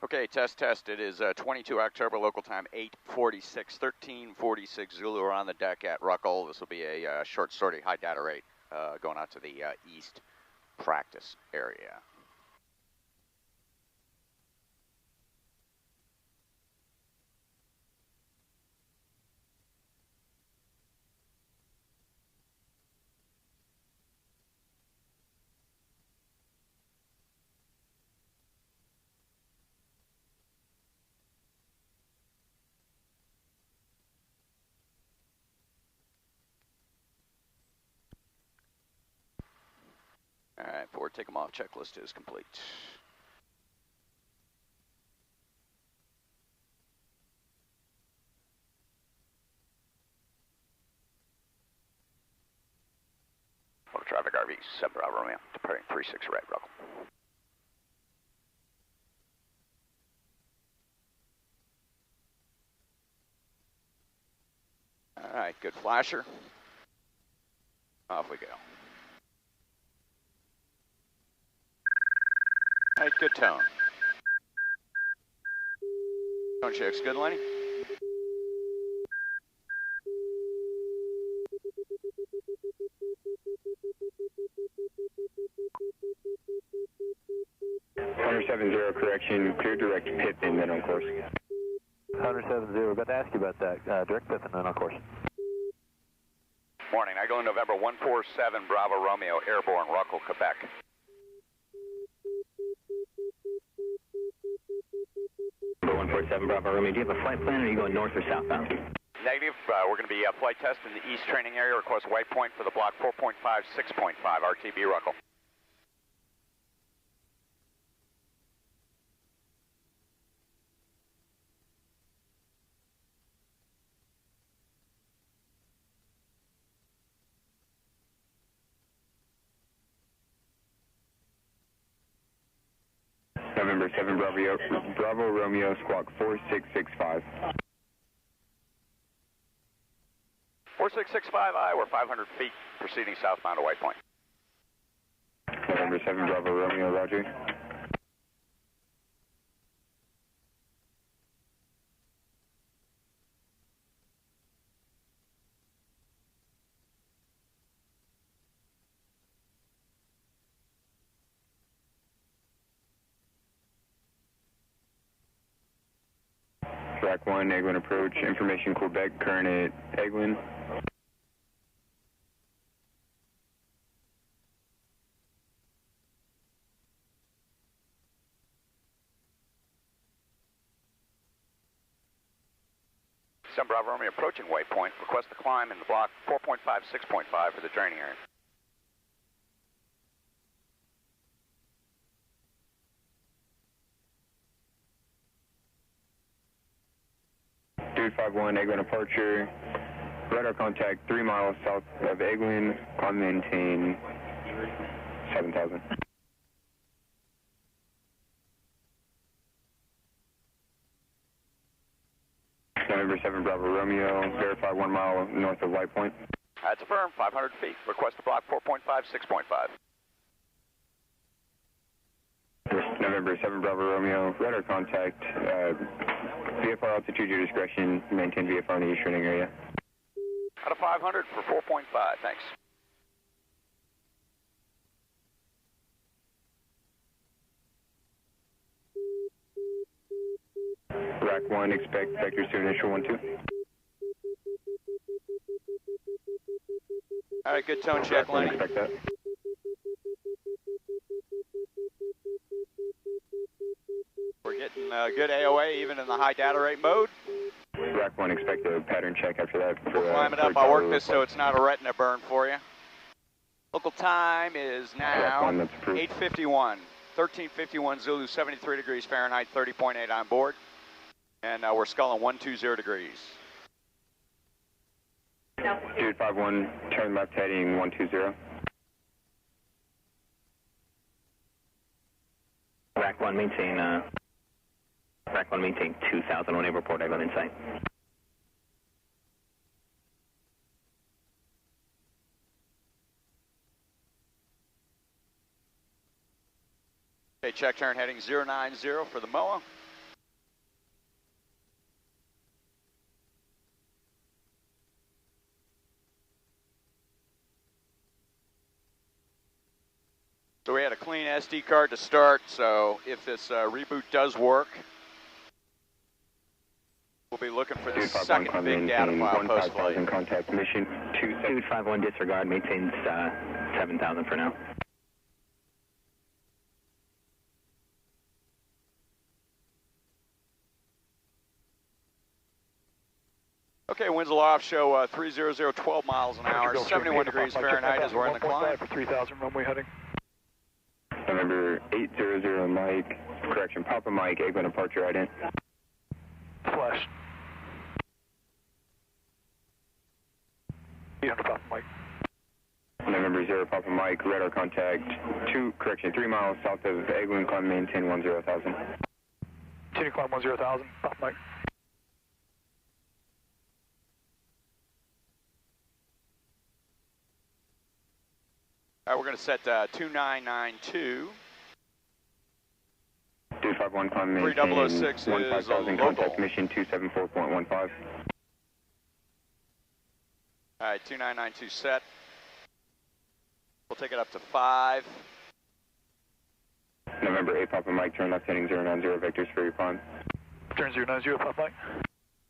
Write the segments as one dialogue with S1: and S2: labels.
S1: Okay, test. It is 22 October, local time 8:46, 13:46 Zulu are on the deck at Ruckle. This will be a short sortie, high data rate, going out to the east practice area. All right, forward take them off, checklist is complete. Auto traffic RV, 7 Bravo Romeo, departing 36 right, Ruckle. All right, good flasher. Off we go. All right, good tone. Tone checks good, Lenny?
S2: Hunter 70, correction, clear direct pit and then on course.
S3: Hunter 70, about to ask you about that. Direct pit and then on course.
S1: Morning, I go in November 147 Bravo Romeo, airborne, Ruckle, Quebec.
S4: Number 147 Bravo Romeo, do you have a flight plan or are you going north or southbound?
S1: Negative, we're going to be flight test in the east training area, request white point for the block 4.5, 6.5, RTB Ruckle.
S2: November 7 Bravo Romeo, squawk 4665.
S1: 4665, we're 500 feet, proceeding southbound to white point.
S2: November 7 Bravo Romeo, roger. Track 1, Eglin approach, information Quebec, current at Eglin.
S1: Sun Bravo Romeo approaching white point, request the climb in the block 4.5, 6.5 for the training area.
S2: Dude 51, Eglin departure. Radar contact 3 miles south of Eglin, climb maintain 7,000. November 7 Bravo Romeo, verify 1 mile north of White Point.
S1: That's affirmed, 500 feet, request the block 4.5, 6.5.
S2: November 7 Bravo Romeo, radar contact, VFR altitude, your discretion, maintain VFR in the east training area.
S1: Out of 500 for 4.5, thanks.
S2: Rack 1, expect vectors to initial 1-2.
S1: All right, good tone check, Lenny.
S2: Expect that.
S1: We're getting good AOA even in the high data rate mode.
S2: Rack 1, expect a pattern check after that.
S1: We'll climb it up. I'll work this so it's not a retina burn for you. Local time is now 8:51, 13:51 Zulu, 73 degrees Fahrenheit, 30.8 on board. And we're sculling 120 degrees.
S2: Dude 51, turn left heading 120.
S4: Rack 1, maintain 2,000, one report, I got in sight.
S1: Okay, check turn heading 090 for the MOA. So we had a clean SD card to start, so if this reboot does work, we'll be looking for the second big data file post-flight.
S2: Contact mission
S4: 251 disregard, maintains 7,000 for now.
S1: Okay, winds aloft show 300, 12 miles an hour, 71 degrees Fahrenheit as we're in the climb.
S3: For 3,000 runway heading.
S2: November 800 Mike, correction, Papa Mike, Egg departure right in.
S3: Flash. 800 Papa Mike.
S2: November 0 Papa Mike, radar contact 3 miles south of Eglin, climb maintain 10,000.
S3: Continue climb 10,000, Papa Mike.
S1: All right, we're going to set 2992.
S2: 251 climb maintain
S1: 3006 is
S2: 15,000, contact mission 274.15.
S1: All right, 2992 set. We'll take it up to 5.
S2: November 8 Papa Mike, turn left heading 090 vectors for your climb.
S3: Turn 090 Papa Mike.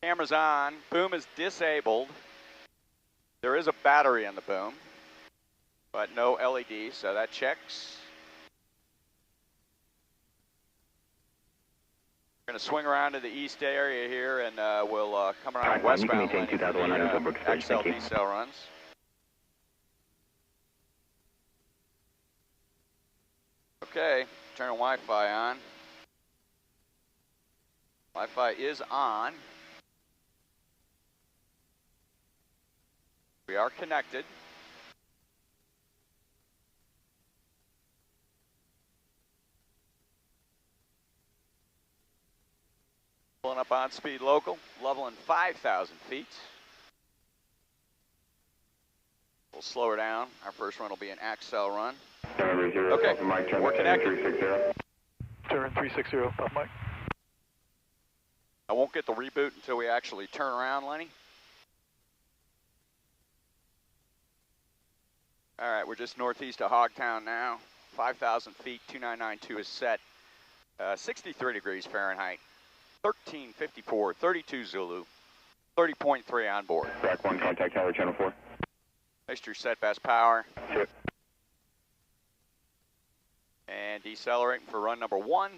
S1: Camera's on. Boom is disabled. There is a battery in the boom, but no LED, so that checks. We're going to swing around to the east area here, and we'll come around westbound
S4: maintain
S1: lane for
S4: 2,100
S1: the
S4: over express,
S1: XL
S4: thank you.
S1: decel runs. Okay, turning Wi-Fi on. Wi-Fi is on. We are connected. Pulling up on speed local, leveling 5,000 feet. We'll slow her down. Our first run will be an Axel run.
S2: November 0
S1: Okay,
S2: Papa Mike, turn
S1: we're
S2: left heading
S1: connected.
S2: 360.
S3: Turn 360 Papa Mike.
S1: I won't get the reboot until we actually turn around, Lenny. All right, we're just northeast of Hogtown now. 5,000 feet, 2992 is set. 63 degrees Fahrenheit. 1354, 32 Zulu, 30.3 on board.
S2: Rack 1, contact tower channel 4.
S1: Mixture set best power.
S2: Yep.
S1: And decelerating for run number 1.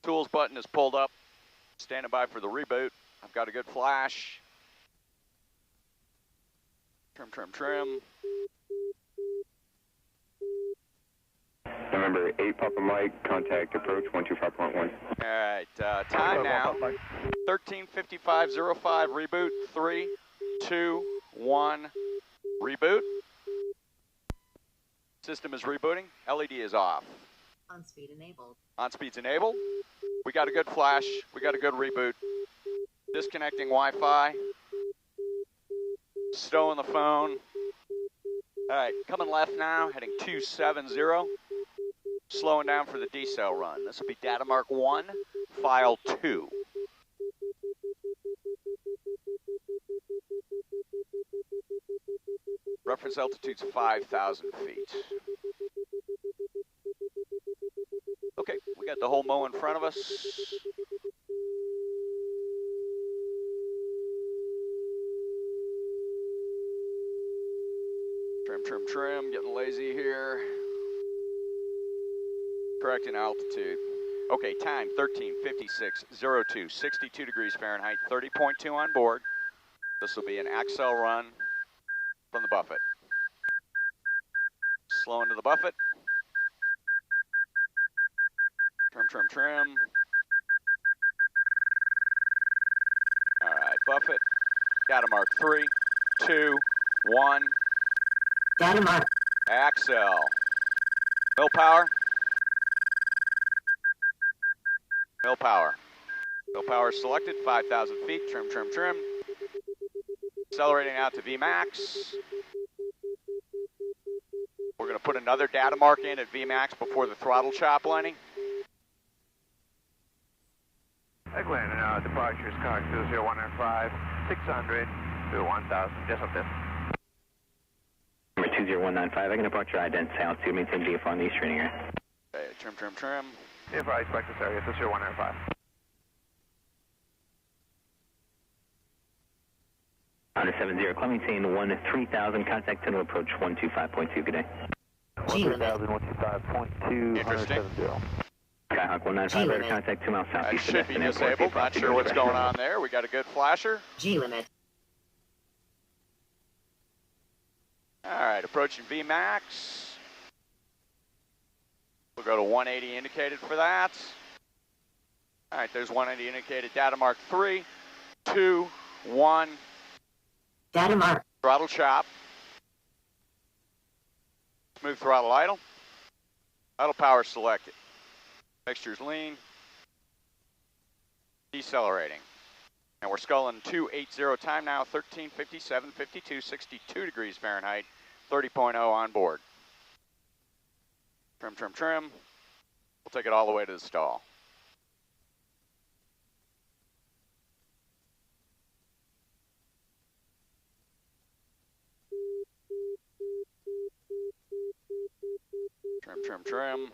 S1: Tools button is pulled up. Standing by for the reboot. I've got a good flash. Trim, trim, trim.
S2: November 8 Papa Mike, contact approach 125.1.
S1: All right, time now. 13:55:05 reboot. 3, 2, 1, reboot. System is rebooting. LED is off.
S5: On speed enabled.
S1: On speed's enabled. We got a good flash. We got a good reboot. Disconnecting Wi-Fi. Stowing the phone. All right, coming left now, heading 270. Slowing down for the decel run. This will be data mark 1, file 2. Reference altitude's 5,000 feet. Okay, we got the whole mow in front of us. Trim, trim, trim, getting lazy here. Correcting altitude. Okay, time 13:56:02, 62 degrees Fahrenheit, 30.2 on board. This will be an Axel run from the Buffett. Slow into the Buffett. Trim, trim, trim. All right, Buffett. Data mark 3, 2, 1.
S5: Data mark.
S1: Axel. Mill power. Mill power. Mill power selected, 5,000 feet, trim, trim, trim. Accelerating out to Vmax. We're going to put another data mark in at Vmax before the throttle chop, Lenny.
S6: Eglin, departures car 20195, 600 to 1,000, just up there.
S2: Number
S4: 20195. I can approach your ident altitude, maintain VFR on the east training area.
S1: Okay, trim.
S6: VFR, expect this area, 20195.
S4: Honor 70, club maintain 3000, contact tunnel approach 125.2, good day.
S5: G limit.
S3: 125.2,
S1: Interesting.
S3: 170.
S4: Skyhawk 195, radar contact 2 miles
S1: That
S4: southeast.
S1: should be disabled. Not sure what's going on there. We got a good flasher.
S5: G limit.
S1: All right, approaching VMAX. We'll go to 180 indicated for that. All right, there's 180 indicated. Data mark 3, 2, 1.
S5: Data mark.
S1: Throttle chop. Smooth throttle idle. Idle power selected. Mixture's lean. Decelerating. And we're sculling 280 time now, 13:57, 52, 62 degrees Fahrenheit, 30.0 on board. Trim. We'll take it all the way to the stall. Trim.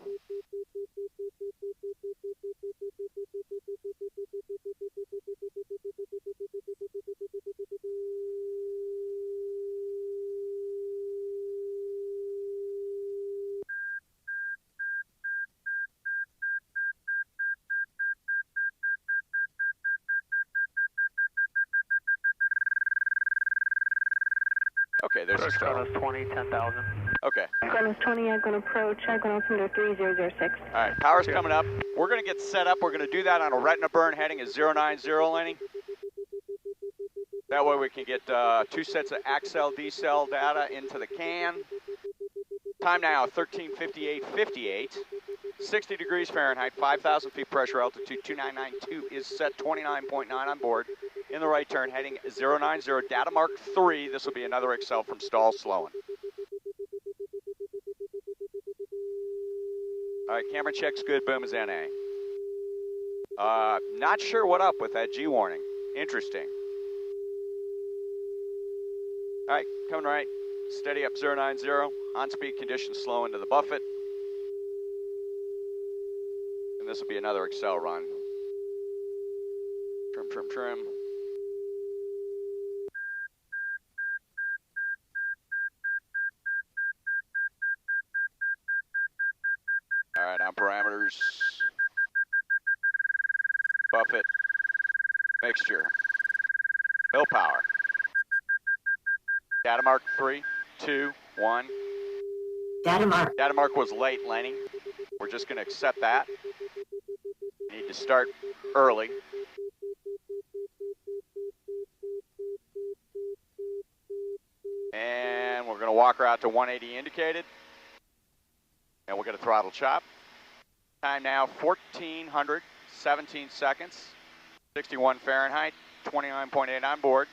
S1: Okay, there's a stall.
S3: Kronos 20, 10,000.
S1: Okay.
S7: Kronos 20, I'm going to approach. I'm going to altimeter 3006.
S1: All right, power's coming up. We're going to get set up. We're going to do that on a retina burn heading at 090, Lenny. That way we can get 2 sets of accel, decel data into the can. Time now, 13:58:58. 60 degrees Fahrenheit, 5,000 feet pressure altitude, 2992 is set, 29.9 on board. In the right turn, heading 090, data mark 3. This will be another accel from stall slowing. All right, camera check's good, boom is NA. Not sure what up with that G warning. Interesting. All right, coming right, steady up 090, on speed conditions slow into the buffet. And this will be another accel run. Trim. All right, on parameters, buffet, mixture, mill power. Data mark 3, 2, 1.
S5: Data mark.
S1: Data mark was late, Lenny. We're just going to accept that. Need to start early. And we're going to walk her out to 180 indicated. And we'll get a throttle chop. Time now 1,417 seconds, 61 Fahrenheit, 29.8 on board.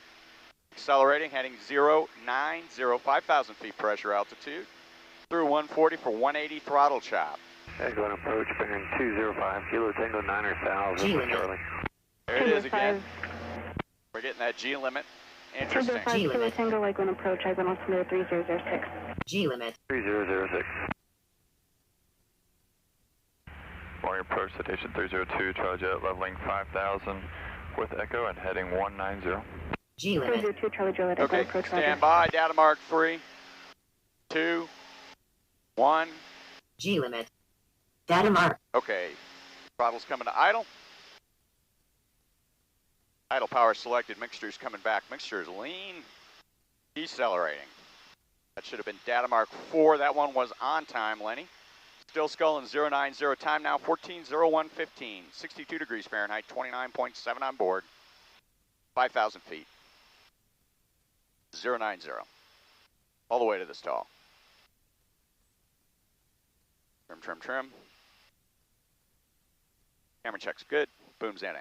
S1: Accelerating, heading 090, 5,000 feet pressure altitude. Through 140 for 180 throttle chop.
S3: Okay, going to approach bearing 205, Kilo Tango 9,000
S5: G
S3: for
S5: limit.
S3: Charlie.
S1: There it is again. We're getting that G limit. Interesting.
S7: 5
S5: G
S7: Kilo
S5: limit.
S7: Tango, I'm going to approach. I'm going to altimeter 3006.
S5: G limit.
S3: 3006.
S8: Morning approach, citation 302, Charlie Jet, leveling 5,000 with Echo and heading 190.
S5: G limit.
S7: 302, Charlie Juliet, I'm
S1: Okay,
S7: going to approach.
S1: stand by. Data mark 3, 2, 1.
S5: G limit. Data mark.
S1: Okay, throttle's coming to idle. Idle power selected, mixture's coming back. Mixture's lean, decelerating. That should have been data mark 4. That one was on time, Lenny. Still sculling 090, time now 14:01:15, 62 degrees Fahrenheit, 29.7 on board, 5,000 feet. 090, all the way to the stall. Trim. Camera check's good, boom's NA.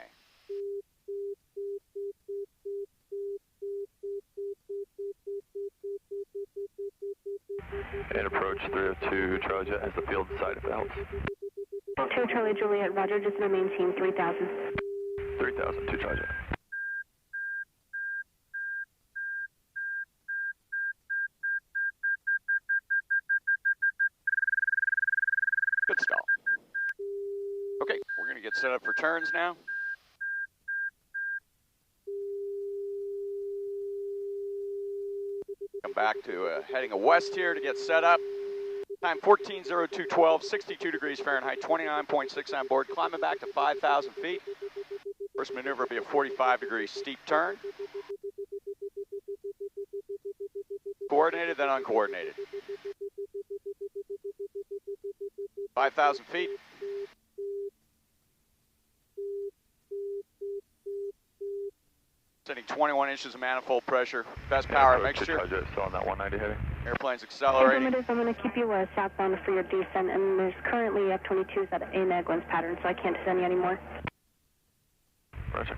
S8: And approach 302, Charlie Jet has the field side if it helps.
S7: 2 Charlie Juliet, Roger, just going to maintain 3,000.
S8: 3,000, 2 Charlie Jet.
S1: Good stall. Okay, we're going to get set up for turns now. Come back to heading west here to get set up. Time 14:02:12, 62 degrees Fahrenheit, 29.6 on board. Climbing back to 5,000 feet. First maneuver will be a 45-degree steep turn. Coordinated, then uncoordinated. 5,000 feet. Sending 21 inches of manifold pressure. Best power mixture.
S8: Still on that 190 heading.
S1: Airplane's accelerating.
S7: I'm going to keep you southbound for your descent, and there's currently F-22s at AMAG lens pattern, so I can't send you anymore.
S8: Roger.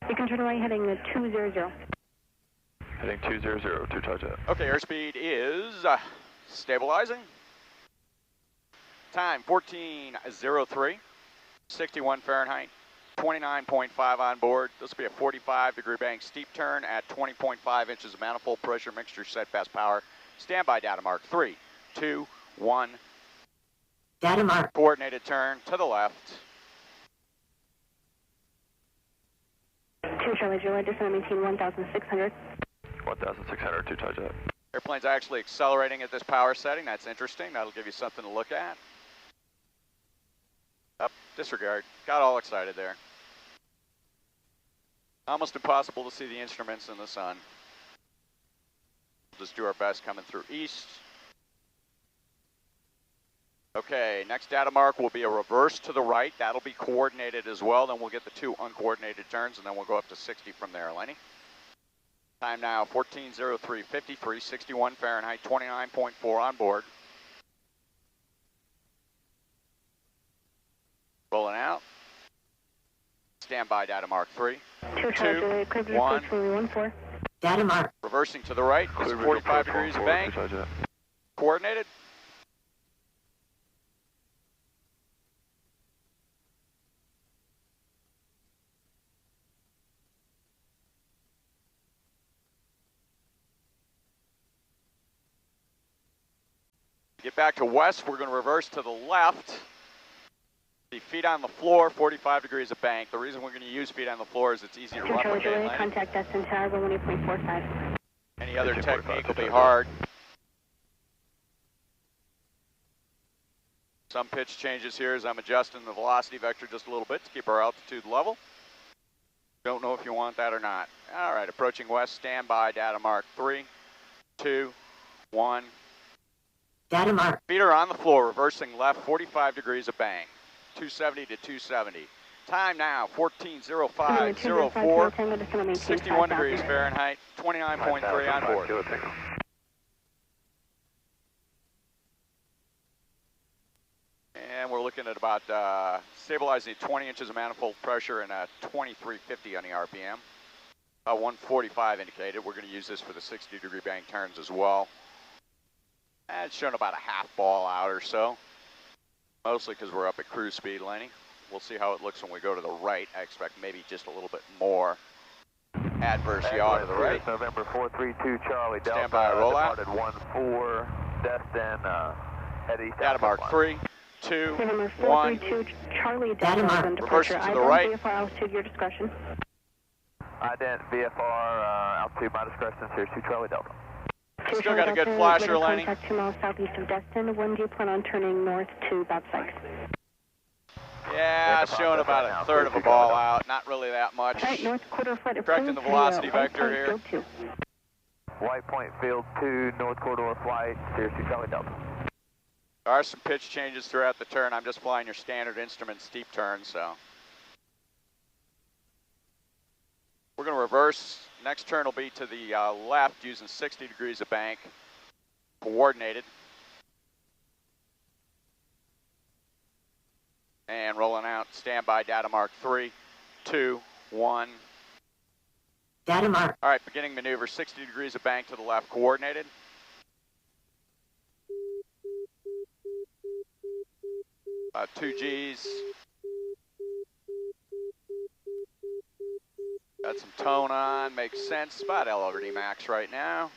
S7: You can turn right heading 200.
S8: Heading 200 to charge it.
S1: Okay, airspeed is stabilizing. Time 14:03, 61 Fahrenheit, 29.5 on board. This will be a 45-degree bank steep turn at 20.5 inches of manifold pressure mixture. Set best power. Standby data mark. 3, 2, 1.
S5: Data mark.
S1: Coordinated turn to the left.
S7: 2 Charlie Juliet, descent maintain 1,600.
S8: 1,600 to charge it.
S1: Airplane's actually accelerating at this power setting. That's interesting. That'll give you something to look at. Up, disregard. Got all excited there. Almost impossible to see the instruments in the sun. We'll just do our best coming through east. Okay, next data mark will be a reverse to the right. That'll be coordinated as well. Then we'll get the 2 uncoordinated turns, and then we'll go up to 60 from there, Lenny. Time now 14:03:53, 61 Fahrenheit, 29.4 on board. Rolling out. Standby data mark. 3, 2, 1.
S5: Data mark.
S1: Reversing to the right. This is 45 degrees of bank. Coordinated. Get back to west, we're going to reverse to the left. The feet on the floor, 45 degrees of bank. The reason we're going to use feet on the floor is it's easy to replicate.
S7: Contact destined tower 18.45.
S1: Any other technique will be hard. Some pitch changes here as I'm adjusting the velocity vector just a little bit to keep our altitude level. Don't know if you want that or not. All right, approaching west, standby, data mark. 3, 2, 1.
S5: Data mark.
S1: Feet are on the floor, reversing left, 45 degrees of bank. 270 to 270. Time now, 14:05:04. 61 degrees Fahrenheit, 29.3 on board. And we're looking at about stabilizing at 20 inches of manifold pressure and 2350 on the RPM. 145 indicated. We're going to use this for the 60-degree bank turns as well. And it's showing about a half ball out or so. Mostly because we're up at cruise speed, Lenny. We'll see how it looks when we go to the right. I expect maybe just a little bit more adverse yaw to the right.
S3: November 432 Charlie Delta.
S1: Standby rollout.
S3: Departed 14, destined head east.
S1: Data mark 3, 2,
S7: November
S1: 1.
S7: 432 Charlie Delta on
S1: Reverse
S7: departure.
S1: to the right.
S7: VFR altitude, your discretion.
S3: Ident VFR altitude, my discretion, Series 2 Charlie Delta.
S1: Still got a good flasher, Lenny.
S7: Contact 2 miles southeast of Destin. When do you plan on turning north to Bob Sykes?
S1: Yeah, showing about a third of a ball out. Not really that much.
S7: All right, north quarter flight
S1: Correcting the velocity vector here.
S3: White Point Field 2, north corridor flight, Series 2 Charlie Delta.
S1: There are some pitch changes throughout the turn. I'm just flying your standard instrument steep turn, so. We're going to reverse. Next turn will be to the left using 60 degrees of bank, coordinated. And rolling out, standby data mark 3, 2, 1.
S5: Data mark.
S1: All right, beginning maneuver, 60 degrees of bank to the left, coordinated. About 2 Gs. Got some tone on, makes sense. About LRD max right now.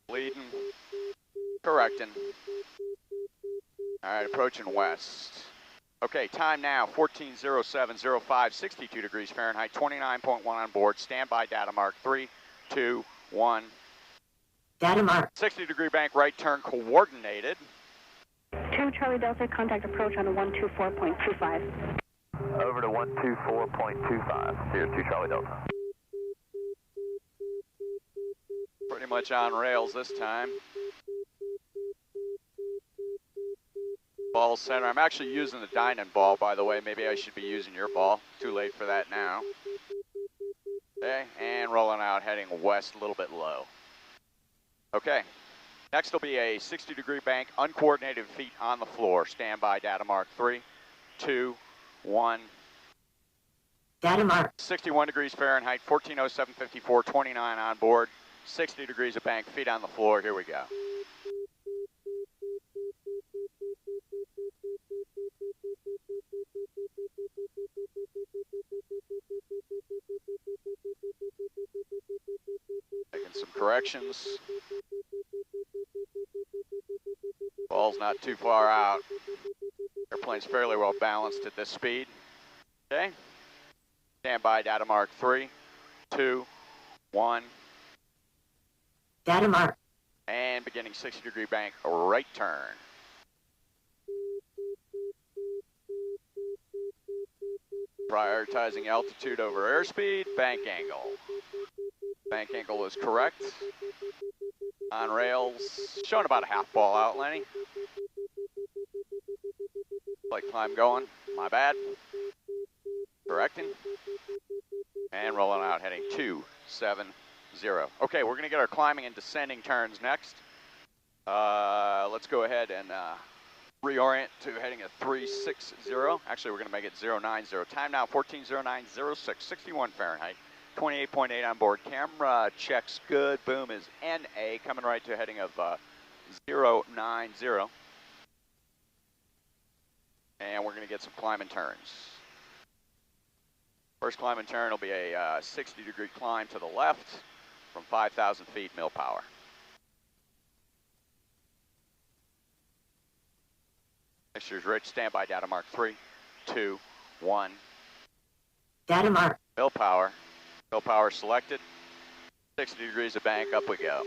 S1: Bleeding. Correcting. All right, approaching west. Okay, time now, 14:07:05, 62 degrees Fahrenheit, 29.1 on board. Standby data mark 3, 2, 1.
S5: Data mark.
S1: 60-degree bank right turn coordinated.
S7: 2 Charlie Delta, contact approach on 124.25.
S3: Over to 124.25, Sierra 2 Charlie Delta.
S1: Pretty much on rails this time. Ball center. I'm actually using the Dynon ball, by the way. Maybe I should be using your ball. Too late for that now. Okay, and rolling out, heading west a little bit low. Okay, next will be a 60-degree bank, uncoordinated feet on the floor. Standby data mark 3, 2, 1.
S5: Data mark.
S1: 61 degrees Fahrenheit, 14:07:54, 29 on board. 60 degrees of bank, feet on the floor. Here we go. Making some corrections. Ball's not too far out. Airplane's fairly well balanced at this speed. Okay. Standby data mark 3, 2, 1.
S5: Data mark.
S1: And beginning 60-degree bank, right turn. Prioritizing altitude over airspeed, bank angle. Bank angle is correct. On rails, showing about a half ball out, Lenny. Like climb going, my bad. Correcting. And rolling out, heading 270. Okay, we're gonna get our climbing and descending turns next. Let's go ahead and reorient to heading at 360. Actually, we're gonna make it 090. Time now, 14:09:06, 61 Fahrenheit, 28.8 on board. Camera checks good. Boom is NA, coming right to a heading of 090. And we're gonna get some climb and turns. First climb and turn will be a 60-degree climb to the left from 5,000 feet, mil power. Mixture's rich, standby data mark 3, 2, 1.
S5: Data mark.
S1: Mil power selected. 60 degrees of bank, up we go.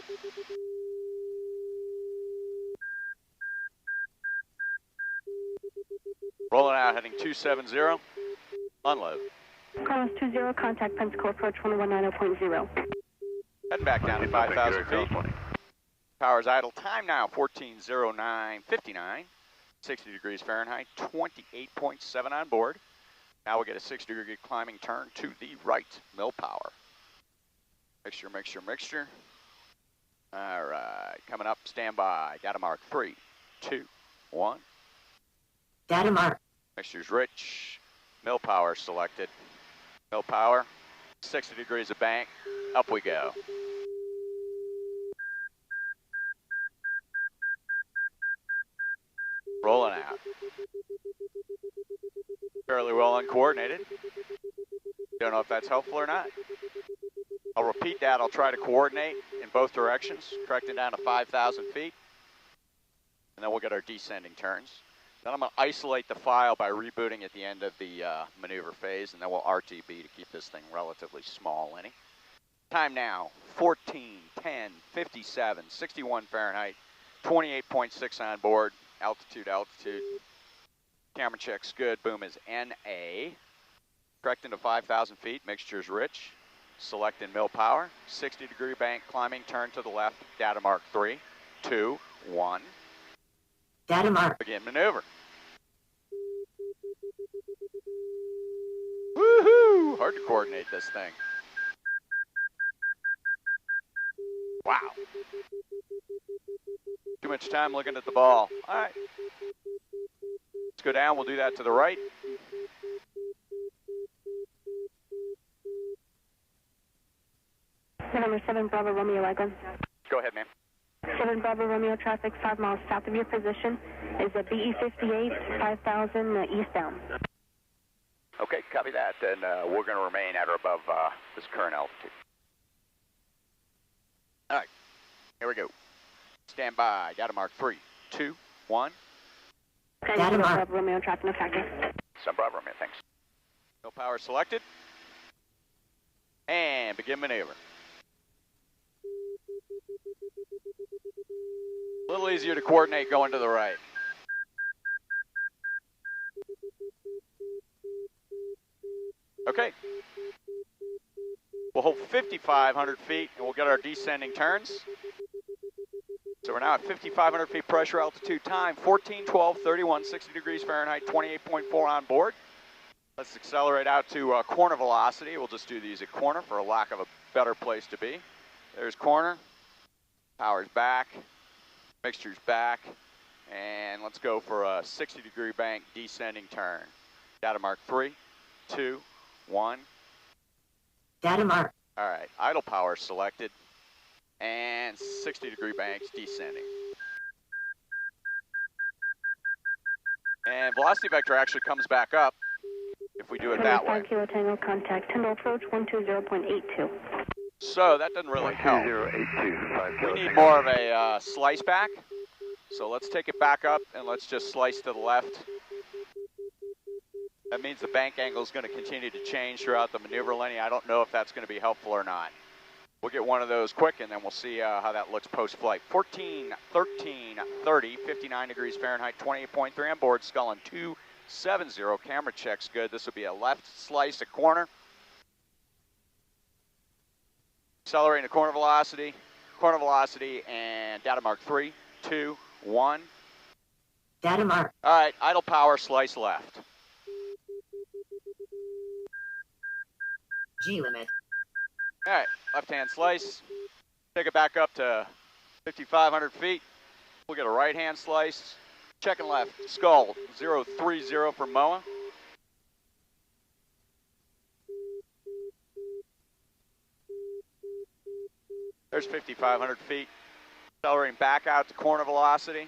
S1: Rolling out, heading 270. Unload.
S7: Carlos 20, contact Pensacola approach 1190.0.
S1: Heading back down to 5,000 feet. Power's idle. Time now, 14:09:59. 60 degrees Fahrenheit, 28.7 on board. Now we'll get a 60-degree climbing turn to the right, mil power. Mixture. All right, coming up, standby, data mark 3, 2, 1.
S5: Data mark.
S1: Mixture's rich, mil power selected. Mil power, 60 degrees of bank, up we go. Rolling out. Fairly well uncoordinated. Don't know if that's helpful or not. I'll repeat that. I'll try to coordinate in both directions, correcting down to 5,000 feet. And then we'll get our descending turns. Then I'm going to isolate the file by rebooting at the end of the maneuver phase, and then we'll RTB to keep this thing relatively small, Lenny. Time now, 14:10:57, 61 Fahrenheit, 28.6 on board. Altitude. Camera checks good. Boom is NA. Correcting to 5,000 feet. Mixture's rich. Selecting mil power. 60-degree bank climbing. Turn to the left. Data mark 3, 2, 1.
S5: Data mark.
S1: Begin maneuver. Woohoo! Hard to coordinate this thing. Wow. Too much time looking at the ball. All right. Let's go down. We'll do that to the right.
S7: Number 7 Bravo Romeo Wagon.
S1: Go ahead, ma'am.
S7: 7 Bravo Romeo traffic 5 miles south of your position is a BE58 5000 eastbound.
S1: Okay, copy that. And we're going to remain at or above this current altitude. All right, here we go. Stand by. Data mark 3, 2, 1.
S5: Data mark.
S7: Bravo Romeo traffic, no factor.
S1: Sub Bravo Romeo, thanks. No power selected. And begin maneuver. A little easier to coordinate going to the right. Okay. We'll hold 5,500 feet and we'll get our descending turns. So we're now at 5,500 feet pressure, altitude, time 14, 12, 31, 60 degrees Fahrenheit, 28.4 on board. Let's accelerate out to corner velocity. We'll just do these at corner for a lack of a better place to be. There's corner, power's back, mixture's back, and let's go for a 60-degree bank descending turn. Data mark 3, 2, 1.
S5: Data mark.
S1: All right, idle power selected, and 60-degree banks descending. And velocity vector actually comes back up if we do it that way.
S7: 5 Kilo Tango, contact 10 approach 120.82.
S1: So that doesn't really help.
S6: 12082, 5
S1: We
S6: Kilo
S1: need
S6: Tango.
S1: more of a slice back. So let's take it back up and let's just slice to the left. That means the bank angle is going to continue to change throughout the maneuver, Lenny. I don't know if that's going to be helpful or not. We'll get one of those quick and then we'll see how that looks post-flight. 14, 13, 30, 59 degrees Fahrenheit, 28.3 on board, Scullin 270. Camera checks good. This will be a left slice at corner. Accelerating to corner velocity, and data mark 3, 2, 1.
S5: Data mark.
S1: All right, idle power, slice left.
S5: G limit.
S1: All right, left-hand slice. Take it back up to 5,500 feet. We'll get a right-hand slice. Checking left, Skull 030 for MOA. There's 5,500 feet. Accelerating back out to corner velocity.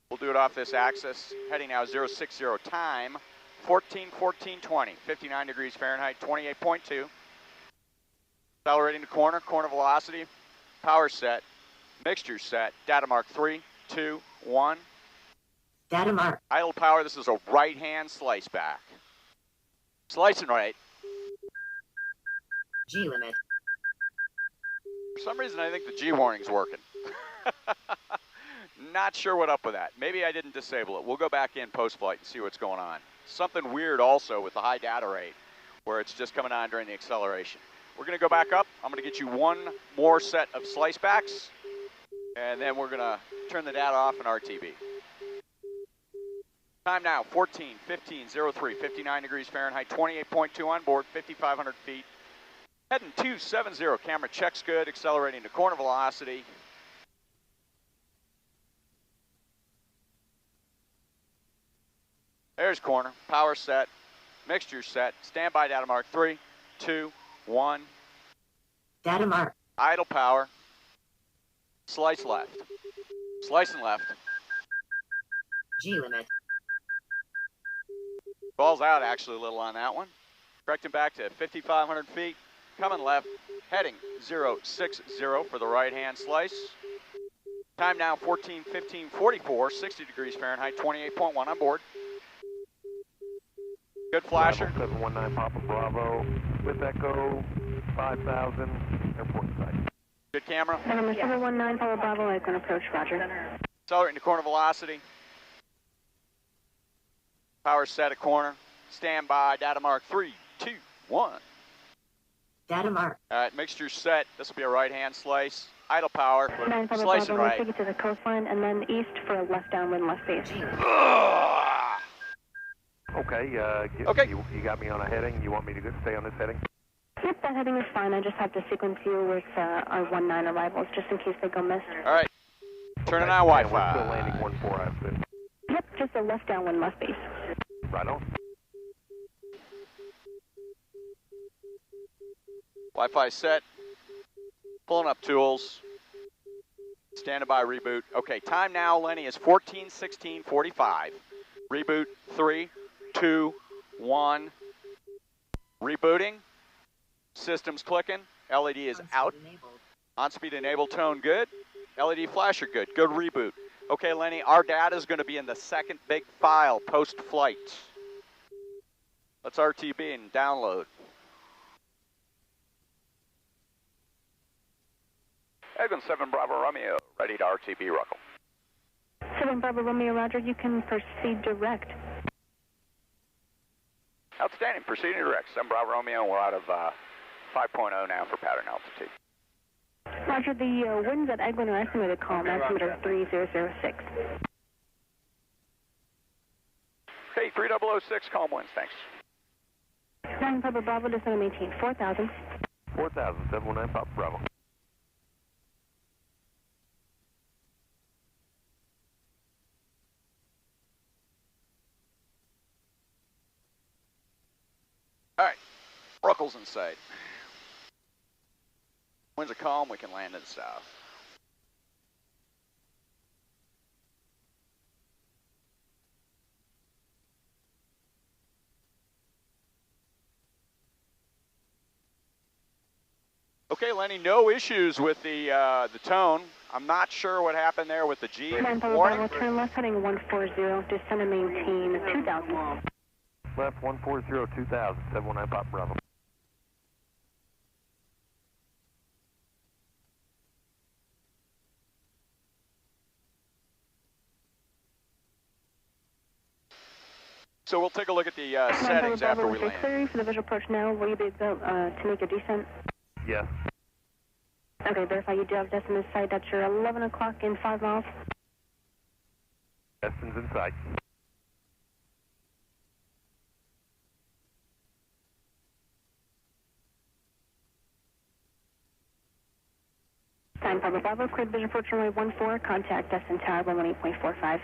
S1: We'll do it off this axis. Heading now 060 time. 14:14:20. 59 degrees Fahrenheit, 28.2. Accelerating to corner velocity. Power set. Mixture set. Data mark 3, 2, 1.
S5: Data mark.
S1: Idle power, this is a right-hand slice back. Slicing right.
S5: G limit.
S1: For some reason, I think the G warning's working. Not sure what up with that. Maybe I didn't disable it. We'll go back in post-flight and see what's going on. Something weird also with the high data rate where it's just coming on during the acceleration. We're going to go back up. I'm going to get you one more set of slice backs, and then we're going to turn the data off in RTB. Time now, 14:15:03, 59 degrees Fahrenheit, 28.2 on board, 5,500 feet. Heading 270, camera checks good, accelerating to corner velocity. There's corner, power set, mixture set, standby data mark 3, 2, 1.
S5: Data mark.
S1: Idle power, slice left, slicing left.
S5: G limit.
S1: Balls out actually a little on that one. Correcting back to 5,500 feet, coming left, heading 060 for the right-hand slice. Time now 14:15:44, 60 degrees Fahrenheit, 28.1 on board. Good flasher.
S6: 719 Papa Bravo with Echo 5,000 airport site.
S1: Good camera.
S7: Number 719 Papa Bravo, I can approach, roger.
S1: Accelerating to corner velocity. Power set at corner. Standby, data mark 3, 2, 1.
S5: Data mark.
S1: All right, mixture set. This will be a right-hand slice. Idle power.
S7: 9 Papa
S1: Slicing
S7: Bravo,
S1: right.
S7: we'll take it to the coastline and then east for a left downwind, left base.
S5: G limit.
S6: Okay,
S1: Okay.
S6: You got me on a heading. You want me to stay on this heading?
S7: Yep, that heading is fine. I just have to sequence you with our 19 arrivals just in case they go missed.
S1: All right. Turning on
S6: And we're still
S1: Wi-Fi.
S6: landing 14 out of it.
S7: Yep, just a left downwind, left base.
S6: Right on.
S1: Wi-Fi set. Pulling up tools. Standing by reboot. Okay, time now, Lenny, is 14:16:45. Reboot 3, 2, 1. Rebooting. System's clicking. LED is out.
S5: Enabled.
S1: On speed enable tone good. LED flash are good. Good reboot. Okay, Lenny, our data is going to be in the second big file post-flight. Let's RTB and download. Eglin 7 Bravo Romeo, ready to RTB, Ruckle.
S7: 7 Bravo Romeo, roger. You can proceed direct.
S1: Outstanding. Proceeding direct. 7 Bravo Romeo, we're out of 5.0 now for pattern altitude.
S7: Roger, the winds at Eglin are estimated calm, altimeter 3006.
S1: Okay, 3006, calm winds, thanks.
S7: 9 Papa Bravo, descend and maintain 4,000.
S6: 4,000, 719 Papa Bravo.
S1: All right, Ruckle's in sight. Winds are calm, we can land to the south. Okay, Lenny, no issues with the tone. I'm not sure what happened there with the G.
S7: 9 Papa Bravo, turn left heading 140, descend and maintain 2,000.
S6: Left 140, 2,000, 719 Papa Bravo.
S1: So we'll take a look at the settings after we land.
S7: Clearing for the visual approach now. Will you be able to make a descent?
S6: Yes.
S7: Okay, verify you do have Destin in sight. That's your 11 o'clock in 5 miles.
S6: Destin's in sight.
S7: Time Papa Bravo, cleared visual approach runway 14, contact Destin Tower, 18.45.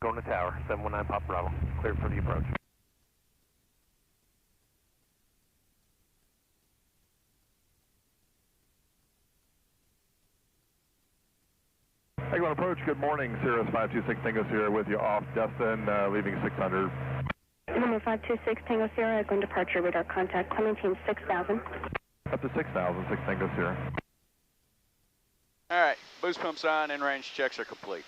S6: Going to tower, 719 Papa Bravo. Cleared for the approach.
S9: Eglin approach, good morning. Cirrus 526 Tango Sierra with you off Destin, leaving 600.
S7: Number 526 Tango Sierra, Eglin departure, radar contact, Clementine 6,000.
S9: Up to 6,000, 6 Tango Sierra.
S1: All right, boost pumps on, in-range checks are complete.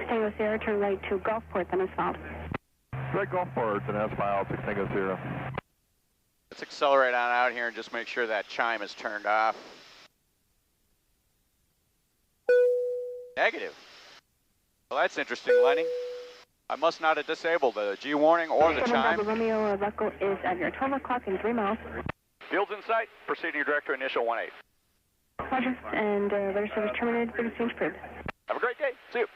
S7: Tango Sierra, turn right to Gulfport, then asphalt.
S9: Right Gulfport and asphalt, 6 Tango Sierra.
S1: Let's accelerate on out here and just make sure that chime is turned off. Negative. Well, that's interesting, Lenny. I must not have disabled the G warning or the chime.
S7: Bravo Romeo, Ruckle is at your 12 o'clock in 3 miles.
S1: Field's in sight. Proceeding direct to initial 18.
S7: Roger, and radar service terminated, frequency change approved.
S1: Have a great day. See you.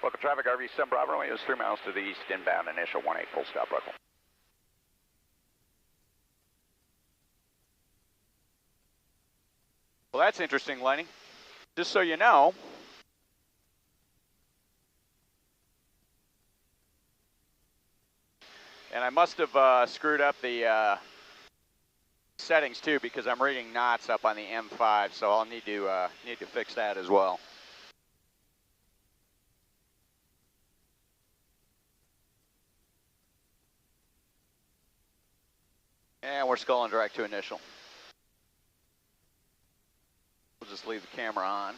S1: Local traffic, RV 7 Bravo Romeo is 3 miles to the east, inbound, initial 18, full stop, Ruckle. Well, that's interesting, Lenny. Just so you know, and I must have screwed up the settings too, because I'm reading knots up on the M5, so I'll need to fix that as well. And we're sculling direct to initial. We'll just leave the camera on.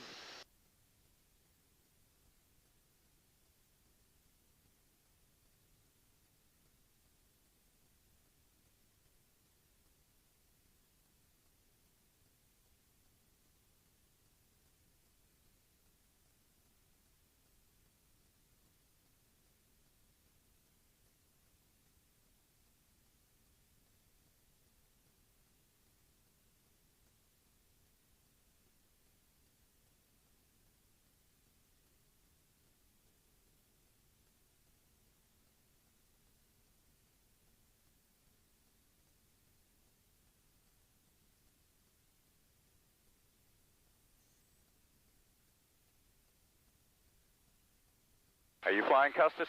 S1: Are you flying, Custis?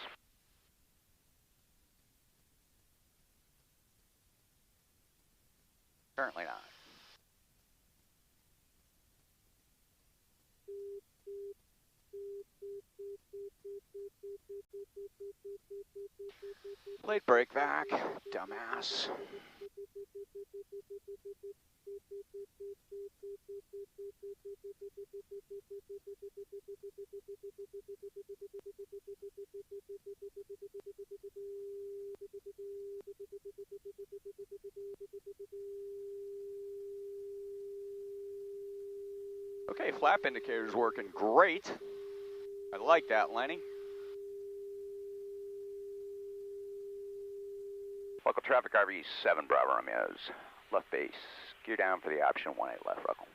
S1: Currently not. Plate brake back, dumbass. Okay, flap indicator's working great. I like that, Lenny. Local traffic RV 7 Bravo Romeo's. Left base. Gear down for the option 18 left ruckle.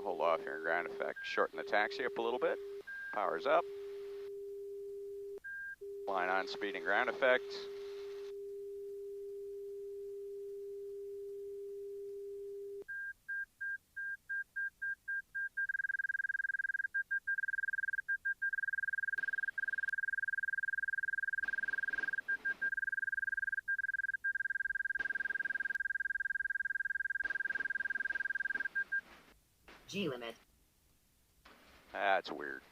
S1: Hold off here in ground effect. Shorten the taxi up a little bit. Power's up. Line on speed and ground effect.
S5: G limit.
S1: That's weird.